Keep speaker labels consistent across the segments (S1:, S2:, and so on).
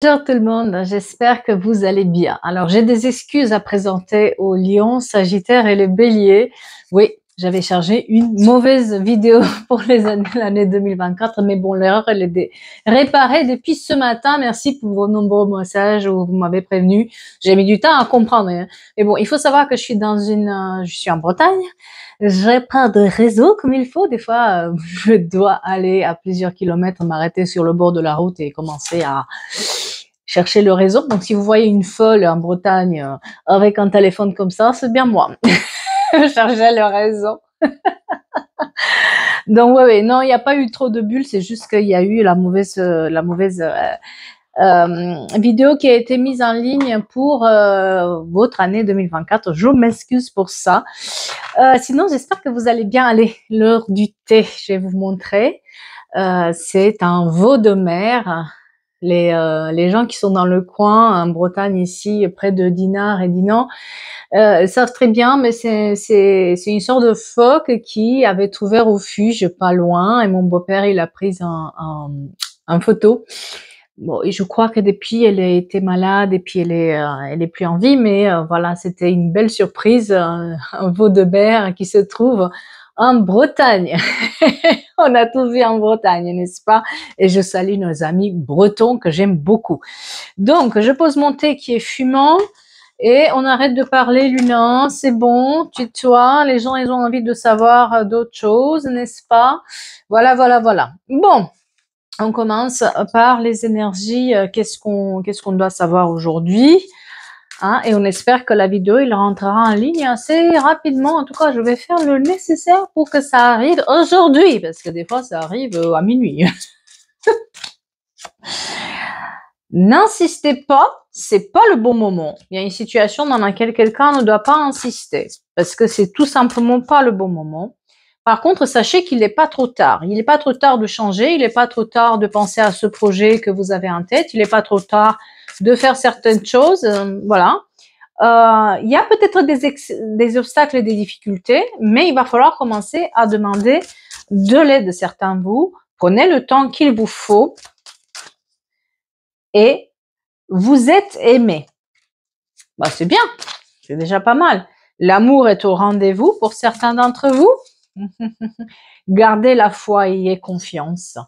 S1: Bonjour tout le monde, j'espère que vous allez bien. Alors, j'ai des excuses à présenter aux lions, sagittaires et les béliers. Oui, j'avais chargé une mauvaise vidéo pour l'année 2024, mais bon, l'erreur, elle est réparée depuis ce matin. Merci pour vos nombreux messages où vous m'avez prévenu. J'ai mis du temps à comprendre, hein. Mais bon, il faut savoir que je suis je suis en Bretagne. J'ai pas de réseau comme il faut. Des fois, je dois aller à plusieurs kilomètres, m'arrêter sur le bord de la route et commencer à chercher le réseau. Donc, si vous voyez une folle en Bretagne avec un téléphone comme ça, c'est bien moi. Je cherchais le réseau. Donc, ouais, non, il n'y a pas eu trop de bulles. C'est juste qu'il y a eu la mauvaise vidéo qui a été mise en ligne pour votre année 2024. Je m'excuse pour ça. Sinon, j'espère que vous allez bien. Allez, l'heure du thé, je vais vous montrer. C'est un veau de mer. Les gens qui sont dans le coin, en Bretagne ici, près de Dinard et Dinan, savent très bien, mais c'est une sorte de phoque qui avait trouvé refuge pas loin, et mon beau-père il a pris en photo. Bon, et je crois que depuis elle a été malade et puis elle est plus en vie, mais voilà, c'était une belle surprise, un veau de mer qui se trouve en Bretagne. On a tout vu en Bretagne, n'est-ce pas? Et je salue nos amis bretons que j'aime beaucoup. Donc, je pose mon thé qui est fumant et on arrête de parler, Luna. C'est bon, tutoie. Les gens, ils ont envie de savoir d'autres choses, n'est-ce pas? Voilà, voilà, voilà. Bon, on commence par les énergies. Qu'est-ce qu'on doit savoir aujourd'hui? Hein, et on espère que la vidéo, il rentrera en ligne assez rapidement. En tout cas, je vais faire le nécessaire pour que ça arrive aujourd'hui, parce que des fois, ça arrive à minuit. N'insistez pas, c'est pas le bon moment. Il y a une situation dans laquelle quelqu'un ne doit pas insister, parce que c'est tout simplement pas le bon moment. Par contre, sachez qu'il n'est pas trop tard. Il n'est pas trop tard de changer, il n'est pas trop tard de penser à ce projet que vous avez en tête, il n'est pas trop tard de faire certaines choses, voilà. Il y a peut-être des obstacles et des difficultés, mais il va falloir commencer à demander de l'aide de certains de vous. Prenez le temps qu'il vous faut et vous êtes aimé. Bah, c'est bien, c'est déjà pas mal. L'amour est au rendez-vous pour certains d'entre vous. Gardez la foi et ayez confiance.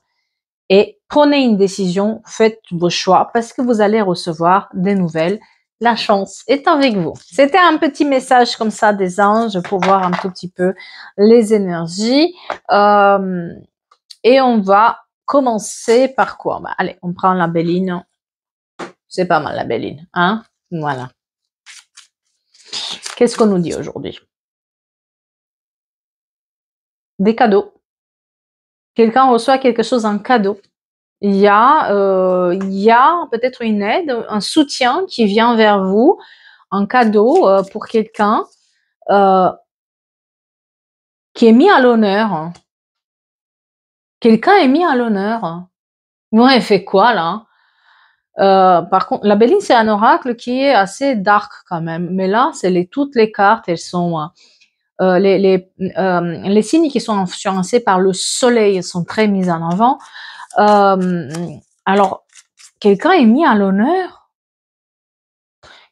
S1: Et prenez une décision, faites vos choix parce que vous allez recevoir des nouvelles. La chance est avec vous. C'était un petit message comme ça des anges pour voir un tout petit peu les énergies. Et on va commencer par quoi? Bah, allez, on prend la Béline. C'est pas mal la Béline, hein? Voilà. Qu'est-ce qu'on nous dit aujourd'hui? Des cadeaux. Quelqu'un reçoit quelque chose en cadeau. Il y a peut-être une aide, un soutien qui vient vers vous, un cadeau pour quelqu'un euh, qui est mis à l'honneur. Quelqu'un est mis à l'honneur. Ouais, elle fait quoi là? Par contre, la Béline, c'est un oracle qui est assez dark quand même. Mais là, toutes les cartes, elles sont les signes qui sont influencés par le soleil sont très mis en avant. Alors, quelqu'un est mis à l'honneur.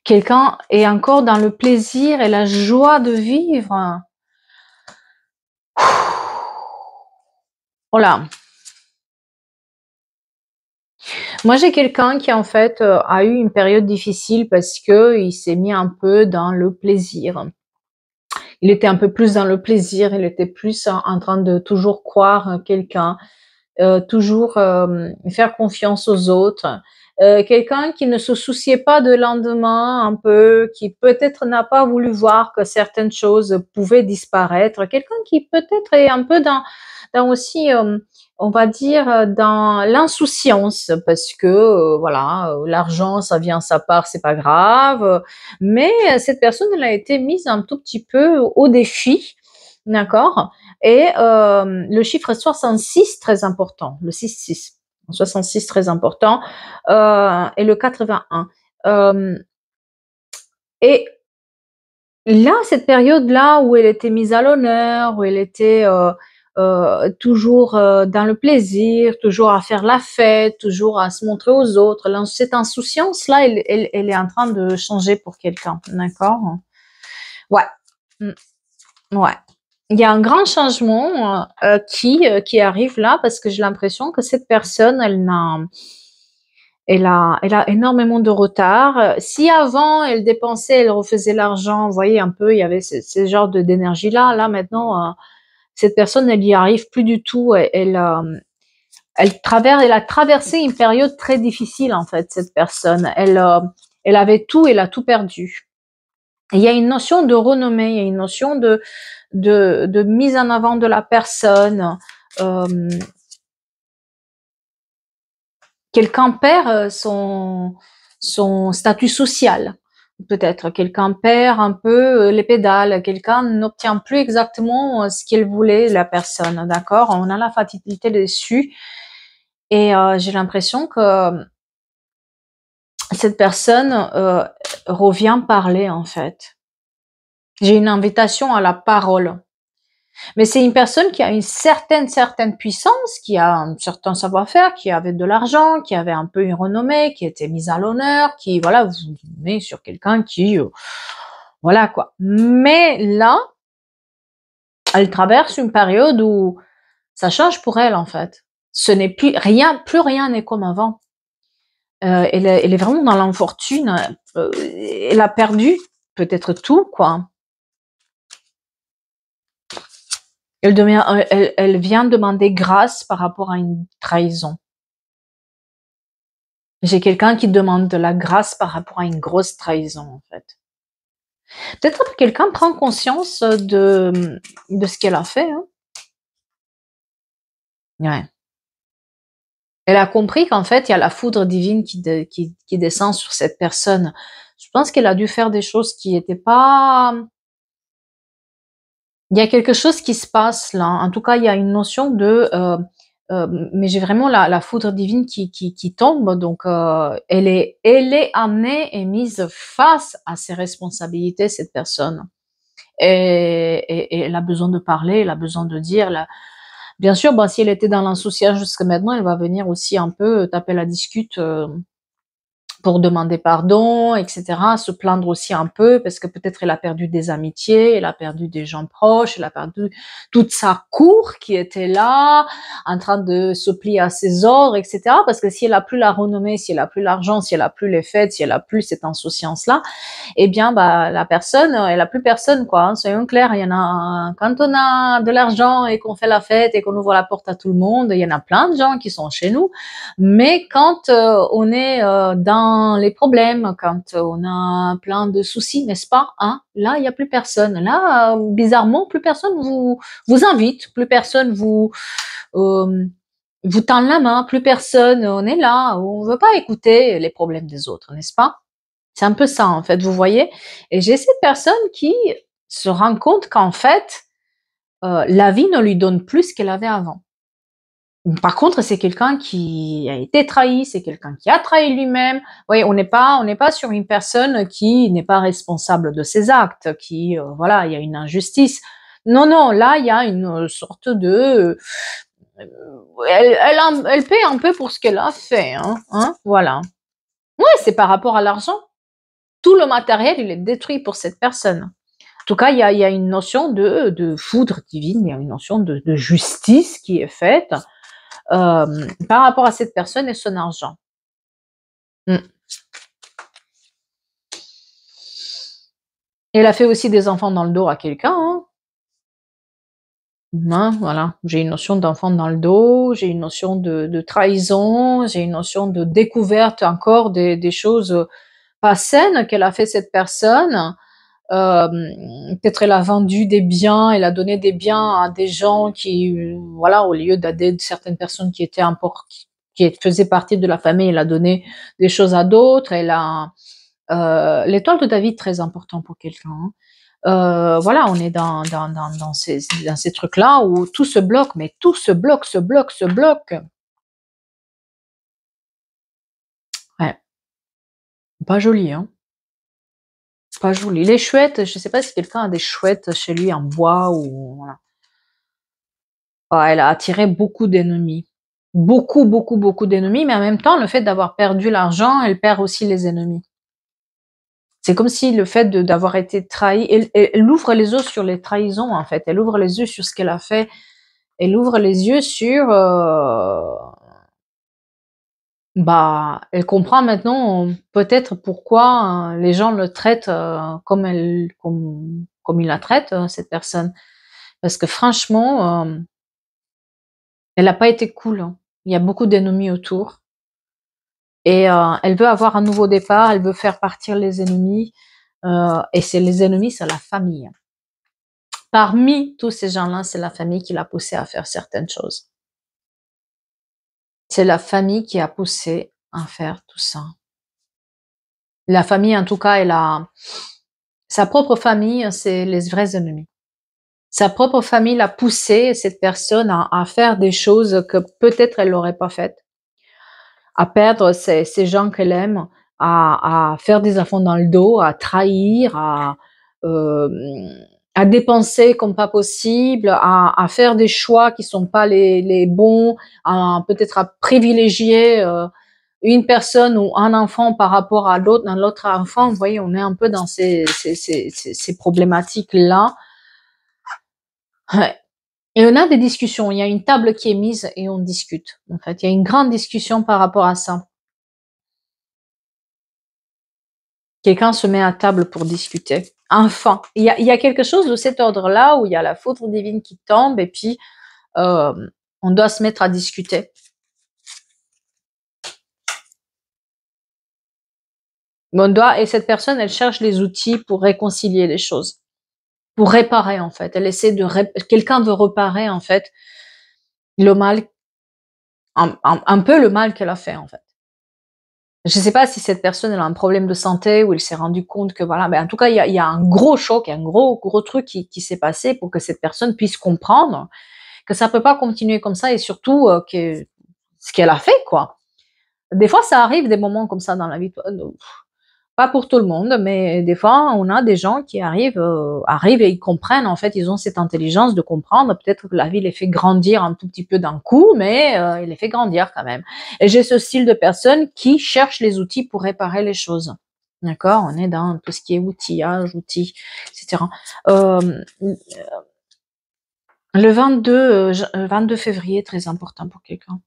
S1: Quelqu'un est encore dans le plaisir et la joie de vivre. Voilà. Moi, j'ai quelqu'un qui en fait a eu une période difficile parce que il s'est mis un peu dans le plaisir. Il était un peu plus dans le plaisir, il était plus en train de toujours croire quelqu'un, toujours faire confiance aux autres. Quelqu'un qui ne se souciait pas de lendemain, un peu, qui peut-être n'a pas voulu voir que certaines choses pouvaient disparaître. Quelqu'un qui peut-être est un peu dans aussi, on va dire, dans l'insouciance, parce que voilà, l'argent, ça vient, ça part, c'est pas grave. Mais cette personne, elle a été mise un tout petit peu au défi, d'accord? Et le chiffre 66, très important, le 6-6. 66, très important, et le 81. Et là, cette période-là où elle était mise à l'honneur, où elle était toujours dans le plaisir, toujours à faire la fête, toujours à se montrer aux autres. Cette insouciance-là, elle est en train de changer pour quelqu'un, d'accord? Ouais. Mm. Ouais. Il y a un grand changement qui arrive là parce que j'ai l'impression que cette personne, elle a énormément de retard. Si avant, elle dépensait, elle refaisait l'argent, vous voyez un peu, il y avait ce genre d'énergie-là. Là, maintenant, cette personne, elle y arrive plus du tout. Elle a traversé une période très difficile, en fait, cette personne. Elle avait tout, elle a tout perdu. Et il y a une notion de renommée, il y a une notion de mise en avant de la personne. Quelqu'un perd son statut social. Peut-être quelqu'un perd un peu les pédales, quelqu'un n'obtient plus exactement ce qu'il voulait, la personne, d'accord? On a la fatalité dessus et j'ai l'impression que cette personne revient parler en fait. J'ai une invitation à la parole. Mais c'est une personne qui a une certaine puissance, qui a un certain savoir-faire, qui avait de l'argent, qui avait un peu une renommée, qui était mise à l'honneur, qui, voilà, vous met sur quelqu'un qui, voilà quoi. Mais là, elle traverse une période où ça change pour elle en fait. Ce n'est plus rien n'est comme avant. Elle est vraiment dans l'infortune. Elle a perdu peut-être tout quoi. Elle vient demander grâce par rapport à une trahison. J'ai quelqu'un qui demande de la grâce par rapport à une grosse trahison, en fait. Peut-être que quelqu'un prend conscience de ce qu'elle a fait. Hein. Ouais. Elle a compris qu'en fait, il y a la foudre divine qui descend sur cette personne. Je pense qu'elle a dû faire des choses qui n'étaient pas... Il y a quelque chose qui se passe là. En tout cas, il y a une notion de... mais j'ai vraiment la foudre divine qui tombe. Donc, elle est amenée et mise face à ses responsabilités, cette personne. Et elle a besoin de parler, elle a besoin de dire. Bien sûr, bon, si elle était dans l'insouciance jusqu'à maintenant, elle va venir aussi un peu taper la discute pour demander pardon, etc., se plaindre aussi un peu parce que peut-être elle a perdu des amitiés, elle a perdu des gens proches, elle a perdu toute sa cour qui était là, en train de se plier à ses ordres, etc. Parce que si elle a plus la renommée, si elle a plus l'argent, si elle a plus les fêtes, si elle a plus cette insouciance-là, eh bien, bah, la personne, elle a plus personne, quoi. Hein, soyons clairs, il y en a, quand on a de l'argent et qu'on fait la fête et qu'on ouvre la porte à tout le monde, il y en a plein de gens qui sont chez nous. Mais quand on est dans les problèmes, quand on a plein de soucis, n'est-ce pas, hein, là, il n'y a plus personne. Là, bizarrement, plus personne vous invite, plus personne vous tend la main, plus personne, on est là, on ne veut pas écouter les problèmes des autres, n'est-ce pas? C'est un peu ça, en fait, vous voyez? Et j'ai cette personne qui se rend compte qu'en fait, la vie ne lui donne plus ce qu'elle avait avant. Par contre, c'est quelqu'un qui a été trahi, c'est quelqu'un qui a trahi lui-même. Oui, on n'est pas sur une personne qui n'est pas responsable de ses actes, qui, voilà, il y a une injustice. Non, non, là, il y a une sorte de, elle paie un peu pour ce qu'elle a fait, hein, voilà. Ouais, c'est par rapport à l'argent. Tout le matériel, il est détruit pour cette personne. En tout cas, il y a une notion de foudre divine, il y a une notion de justice qui est faite par rapport à cette personne et son argent. Mm. Elle a fait aussi des enfants dans le dos à quelqu'un. Hein. Voilà, j'ai une notion d'enfant dans le dos, j'ai une notion de trahison, j'ai une notion de découverte encore des choses pas saines qu'elle a fait cette personne. Peut-être elle a vendu des biens, elle a donné des biens à des gens qui, voilà, au lieu d'aider certaines personnes qui étaient qui faisaient partie de la famille, elle a donné des choses à d'autres. Elle a l'étoile de David très important pour quelqu'un. Hein. Voilà, on est dans ces trucs-là où tout se bloque, mais tout se bloque, se bloque, se bloque. Ouais, pas joli, hein. Pas joli. Les chouettes, je sais pas si quelqu'un a des chouettes chez lui en bois ou voilà. Elle a attiré beaucoup d'ennemis. Beaucoup, beaucoup, beaucoup d'ennemis, mais en même temps, le fait d'avoir perdu l'argent, elle perd aussi les ennemis. C'est comme si le fait d'avoir été trahi, elle ouvre les yeux sur les trahisons, en fait. Elle ouvre les yeux sur ce qu'elle a fait. Elle ouvre les yeux sur, elle comprend maintenant peut-être pourquoi les gens le traitent comme ils la traitent, cette personne. Parce que franchement, elle n'a pas été cool, hein. Il y a beaucoup d'ennemis autour. Et elle veut avoir un nouveau départ, elle veut faire partir les ennemis. Et c'est les ennemis, c'est la famille. Parmi tous ces gens-là, c'est la famille qui l'a poussé à faire certaines choses. C'est la famille qui a poussé à faire tout ça. La famille, en tout cas, elle a sa propre famille, c'est les vrais ennemis. Sa propre famille l'a poussé, cette personne, à faire des choses que peut-être elle n'aurait pas faites, à perdre ces gens qu'elle aime, à faire des enfants dans le dos, à trahir, euh, à dépenser comme pas possible, à faire des choix qui sont pas les bons, peut-être à privilégier une personne ou un enfant par rapport à l'autre enfant. Vous voyez, on est un peu dans ces problématiques-là. Ouais. Et on a des discussions. Il y a une table qui est mise et on discute. En fait, il y a une grande discussion par rapport à ça. Quelqu'un se met à table pour discuter. Enfin, il y a quelque chose de cet ordre-là où il y a la foudre divine qui tombe et puis on doit se mettre à discuter. Et cette personne, elle cherche les outils pour réconcilier les choses, pour réparer en fait. Elle essaie quelqu'un veut réparer en fait le mal, un peu le mal qu'elle a fait en fait. Je ne sais pas si cette personne elle a un problème de santé ou elle s'est rendu compte que voilà, mais en tout cas il y a un gros choc, un gros truc qui s'est passé pour que cette personne puisse comprendre que ça peut pas continuer comme ça et surtout que ce qu'elle a fait quoi. Des fois ça arrive des moments comme ça dans la vie, pas pour tout le monde, mais des fois on a des gens qui arrivent et ils comprennent en fait, ils ont cette intelligence de comprendre. Peut-être que la vie les fait grandir un tout petit peu d'un coup, mais il les fait grandir quand même. Et j'ai ce style de personne qui cherche les outils pour réparer les choses. D'accord, on est dans tout ce qui est outillage, outils, etc. Le 22 février, très important pour quelqu'un.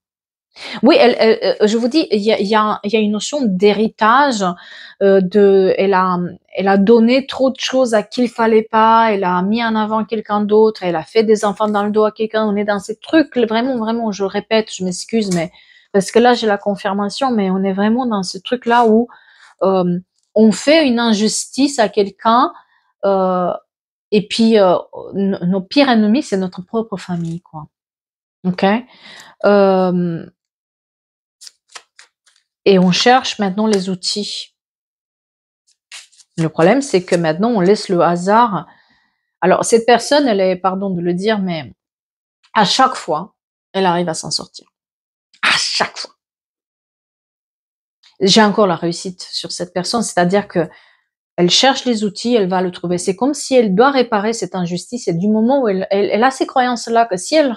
S1: Oui, je vous dis, il y a une notion d'héritage. Elle a donné trop de choses à qui il fallait pas. Elle a mis en avant quelqu'un d'autre. Elle a fait des enfants dans le dos à quelqu'un. On est dans ces trucs vraiment, vraiment. Je répète, je m'excuse, mais parce que là j'ai la confirmation, mais on est vraiment dans ce truc là où euh, on fait une injustice à quelqu'un. Euh, et puis nos pires ennemis, c'est notre propre famille, quoi. Ok. Euh, et on cherche maintenant les outils. Le problème, c'est que maintenant, on laisse le hasard. Alors, cette personne, elle est, pardon de le dire, mais à chaque fois, elle arrive à s'en sortir. À chaque fois. J'ai encore la réussite sur cette personne, c'est-à-dire que elle cherche les outils, elle va le trouver. C'est comme si elle doit réparer cette injustice. Et du moment où elle a ces croyances-là, que si elle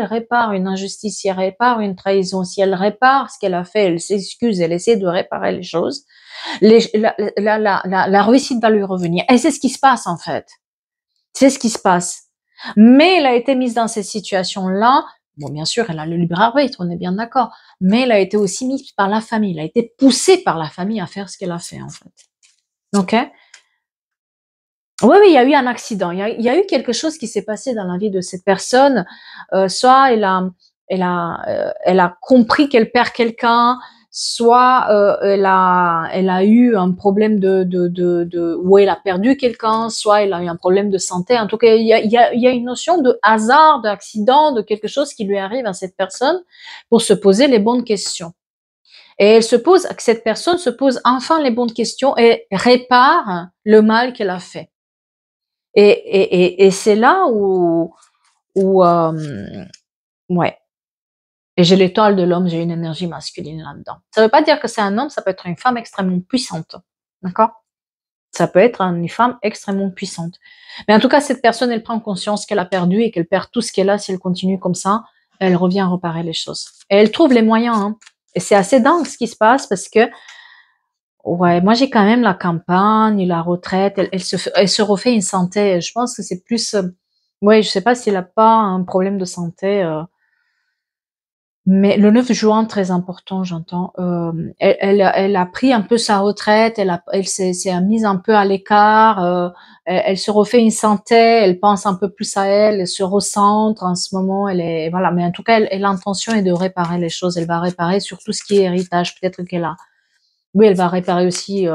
S1: répare une injustice, si elle répare une trahison, si elle répare ce qu'elle a fait, elle s'excuse, elle essaie de réparer les choses, la réussite va lui revenir. Et c'est ce qui se passe en fait. C'est ce qui se passe. Mais elle a été mise dans cette situation-là. Bon, bien sûr, elle a le libre arbitre, on est bien d'accord. Mais elle a été aussi mise par la famille. Elle a été poussée par la famille à faire ce qu'elle a fait en fait. Ok. Oui, oui, il y a eu un accident. Il y a eu quelque chose qui s'est passé dans la vie de cette personne. Soit elle a compris qu'elle perd quelqu'un, soit elle a eu un problème où elle a perdu quelqu'un, soit elle a eu un problème de santé. En tout cas, il y a une notion de hasard, d'accident, de quelque chose qui lui arrive à cette personne pour se poser les bonnes questions. Et cette personne se pose enfin les bonnes questions et répare le mal qu'elle a fait. Et c'est là où ouais. Et j'ai l'étoile de l'homme, j'ai une énergie masculine là-dedans. Ça veut pas dire que c'est un homme, ça peut être une femme extrêmement puissante. D'accord? Ça peut être une femme extrêmement puissante. Mais en tout cas, cette personne, elle prend conscience qu'elle a perdu et qu'elle perd tout ce qu'elle a si elle continue comme ça. Elle revient réparer les choses. Et elle trouve les moyens. Hein. Et c'est assez dingue ce qui se passe parce que, ouais, moi j'ai quand même la campagne, la retraite. Elle se refait une santé. Je pense que c'est plus, ouais, je sais pas s'il a pas un problème de santé. Mais le 9 juin, très important, j'entends. Elle a pris un peu sa retraite, elle s'est mise un peu à l'écart. Elle se refait une santé, elle pense un peu plus à elle, elle se recentre en ce moment. Elle est voilà, mais en tout cas, l'intention est de réparer les choses. Elle va réparer sur tout ce qui est héritage, peut-être qu'elle a. Oui, elle va réparer aussi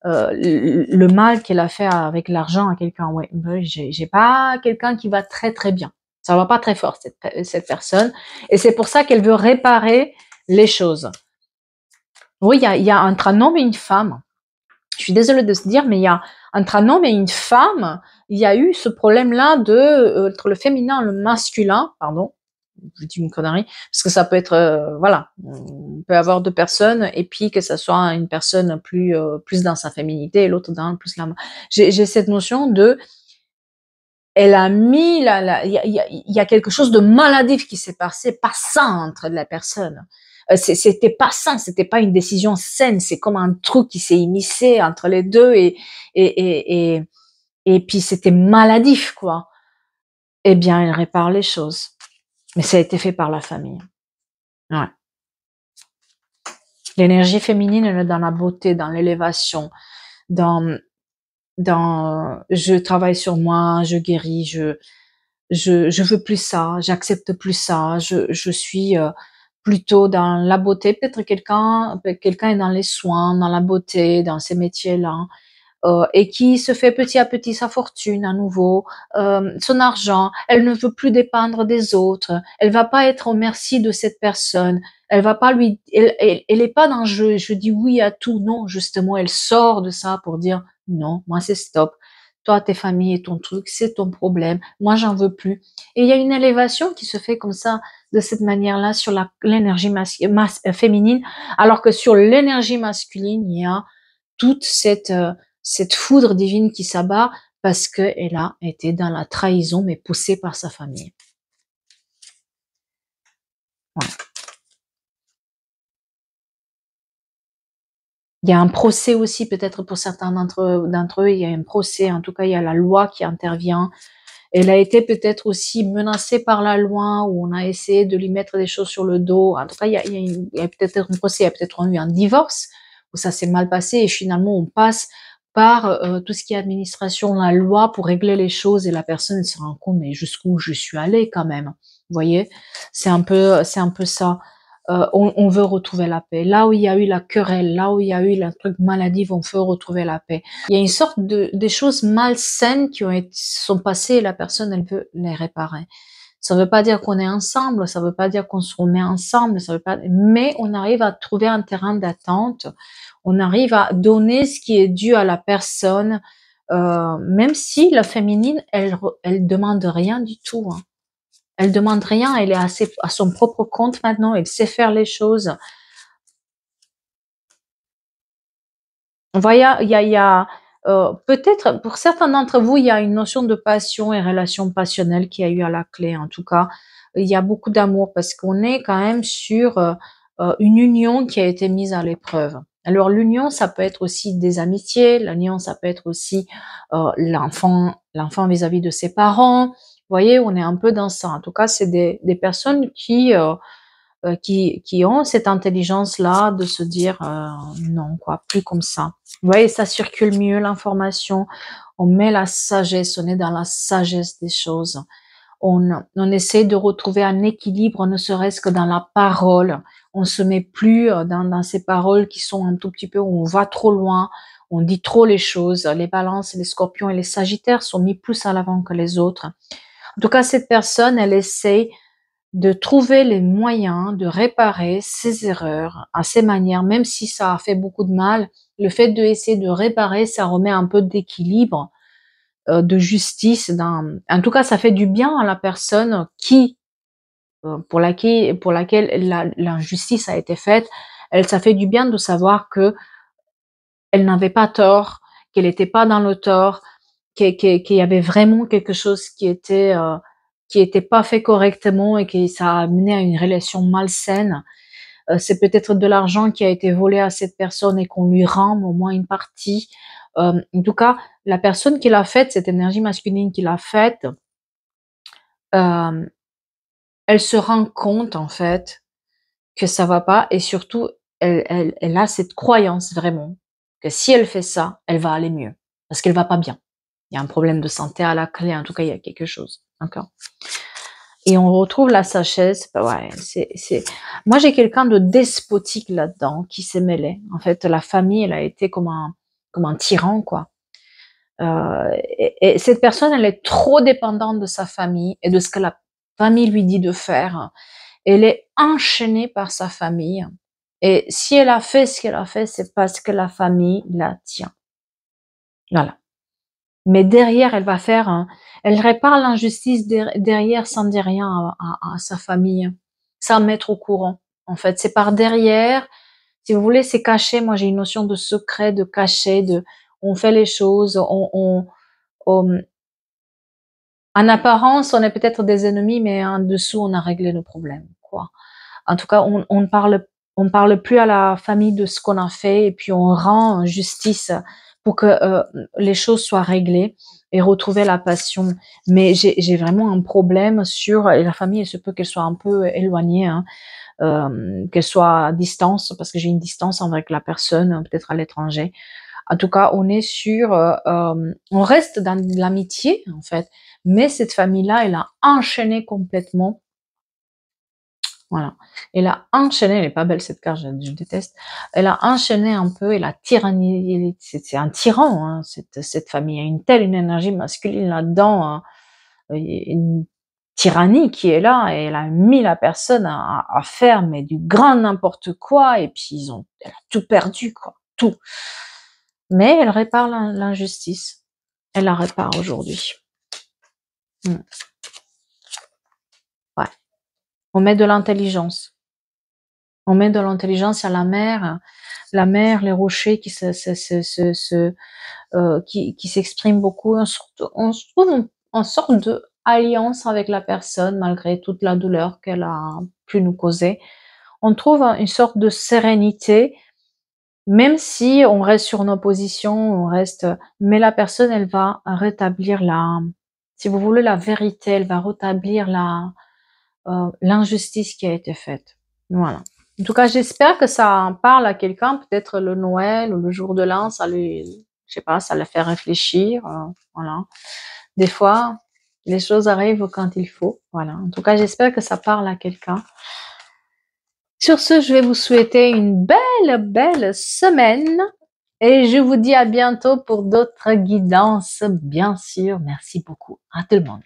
S1: le mal qu'elle a fait avec l'argent à quelqu'un. Ouais, oui, j'ai pas quelqu'un qui va très très bien. Ça va pas très fort cette personne, et c'est pour ça qu'elle veut réparer les choses. Oui, il y a entre un homme et une femme. Je suis désolée de se dire, mais il y a entre un homme et une femme, il y a eu ce problème-là de entre le féminin et le masculin, pardon, je dis une connerie, parce que ça peut être, voilà, on peut avoir deux personnes et puis que ça soit une personne plus dans sa féminité et l'autre dans plus la. J'ai cette notion de, elle a mis il y a quelque chose de maladif qui s'est passé, pas sain entre la personne. C'était pas sain, c'était pas une décision saine, c'est comme un truc qui s'est immiscé entre les deux et, et, et, et puis c'était maladif, quoi. Eh bien, elle répare les choses. Mais ça a été fait par la famille. Ouais. L'énergie féminine, elle est dans la beauté, dans l'élévation, dans, je travaille sur moi, je guéris, je veux plus ça, j'accepte plus ça, je suis plutôt dans la beauté. Peut-être quelqu'un est dans les soins, dans la beauté, dans ces métiers-là. Et qui se fait petit à petit sa fortune à nouveau, son argent. Elle ne veut plus dépendre des autres. Elle va pas être au merci de cette personne. Elle va pas lui, elle est pas dans je dis oui à tout. Non, justement, elle sort de ça pour dire non, moi c'est stop. Toi, tes familles et ton truc, c'est ton problème. Moi, j'en veux plus. Et il y a une élévation qui se fait comme ça, de cette manière-là, sur l'énergie féminine, alors que sur l'énergie masculine, il y a toute cette foudre divine qui s'abat parce qu'elle a été dans la trahison, mais poussée par sa famille. Voilà. Il y a un procès aussi, peut-être pour certains d'entre eux, il y a un procès, en tout cas, il y a la loi qui intervient. Elle a été peut-être aussi menacée par la loi, où on a essayé de lui mettre des choses sur le dos. En tout cas, il y a peut-être un procès, il y a peut-être eu un divorce, où ça s'est mal passé, et finalement, on passe par tout ce qui est administration, la loi, pour régler les choses, et la personne se rend compte, mais jusqu'où je suis allée quand même. Vous voyez, c'est un peu ça. On veut retrouver la paix. Là où il y a eu la querelle, là où il y a eu le truc maladif, on veut retrouver la paix. Il y a une sorte des choses malsaines qui sont passées, et la personne, elle veut les réparer. Ça veut pas dire qu'on est ensemble, ça veut pas dire qu'on se remet ensemble, ça veut pas, mais on arrive à trouver un terrain d'attente, on arrive à donner ce qui est dû à la personne, même si la féminine, elle demande rien du tout, hein. Elle demande rien, elle est à son propre compte maintenant, elle sait faire les choses. Voilà, il y a peut-être pour certains d'entre vous, il y a une notion de passion et relation passionnelle qui a eu à la clé. En tout cas, il y a beaucoup d'amour parce qu'on est quand même sur une union qui a été mise à l'épreuve. Alors l'union, ça peut être aussi des amitiés, l'union, ça peut être aussi l'enfant vis-à-vis de ses parents. Vous voyez, on est un peu dans ça. En tout cas, c'est des personnes qui ont cette intelligence-là de se dire non, quoi, plus comme ça. Vous voyez, ça circule mieux l'information, on met la sagesse, on est dans la sagesse des choses. On essaie de retrouver un équilibre, ne serait-ce que dans la parole. On se met plus dans ces paroles qui sont un tout petit peu où on va trop loin, on dit trop les choses. Les balances, les scorpions et les sagittaires sont mis plus à l'avant que les autres. En tout cas, cette personne, elle essaie de trouver les moyens de réparer ses erreurs à ses manières, même si ça a fait beaucoup de mal. Le fait d'essayer de réparer, ça remet un peu d'équilibre, de justice. En tout cas, ça fait du bien à la personne pour laquelle l'injustice a été faite. Ça fait du bien de savoir que elle n'avait pas tort, qu'elle n'était pas dans le tort, qu'il y avait vraiment quelque chose qui était pas fait correctement et que ça a amené à une relation malsaine. C'est peut-être de l'argent qui a été volé à cette personne et qu'on lui rend au moins une partie. En tout cas, la personne qui l'a faite, cette énergie masculine qui l'a faite, elle se rend compte en fait que ça va pas et surtout elle a cette croyance vraiment que si elle fait ça, elle va aller mieux parce qu'elle va pas bien. Il y a un problème de santé à la clé, en tout cas il y a quelque chose, d'accord? Et on retrouve la sagesse, ouais, moi j'ai quelqu'un de despotique là-dedans qui s'est mêlé. En fait, la famille, elle a été comme un tyran quoi. Et cette personne, elle est trop dépendante de sa famille et de ce que la famille lui dit de faire. Elle est enchaînée par sa famille. Et si elle a fait ce qu'elle a fait, c'est parce que la famille la tient. Voilà. Mais derrière, elle répare l'injustice derrière sans dire rien à sa famille, sans mettre au courant. En fait, c'est par derrière. Si vous voulez, c'est caché. Moi, j'ai une notion de secret, de caché, on fait les choses, en apparence, on est peut-être des ennemis, mais en dessous, on a réglé nos problèmes, quoi. En tout cas, on ne parle plus à la famille de ce qu'on a fait et puis on rend justice pour que les choses soient réglées et retrouver la passion. Mais j'ai vraiment un problème sur et la famille. Il se peut qu'elle soit un peu éloignée, hein, qu'elle soit à distance parce que j'ai une distance avec la personne, peut-être à l'étranger. En tout cas, on est sur, on reste dans l'amitié en fait, mais cette famille-là, elle a enchaîné complètement. Voilà. Elle a enchaîné, elle est pas belle cette carte, je déteste. Elle a enchaîné un peu, elle a tyrannisé, c'est un tyran, hein, cette famille. Il y a une énergie masculine là-dedans, hein, une tyrannie qui est là, et elle a mis la personne à faire, mais du grand n'importe quoi, et puis elle a tout perdu, quoi, tout. Mais elle répare l'injustice. Elle la répare aujourd'hui. Ouais. On met de l'intelligence. On met de l'intelligence à la mer, les rochers qui qui s'expriment beaucoup. On se trouve en sorte de alliance avec la personne malgré toute la douleur qu'elle a pu nous causer. On trouve une sorte de sérénité, même si on reste sur nos positions, mais la personne, elle va rétablir si vous voulez, la vérité, elle va rétablir l'injustice qui a été faite. Voilà. En tout cas, j'espère que ça parle à quelqu'un, peut-être le Noël ou le jour de l'an, je sais pas, ça le fait réfléchir, voilà. Des fois, les choses arrivent quand il faut, voilà. En tout cas, j'espère que ça parle à quelqu'un. Sur ce, je vais vous souhaiter une belle semaine et je vous dis à bientôt pour d'autres guidances, bien sûr. Merci beaucoup à tout le monde.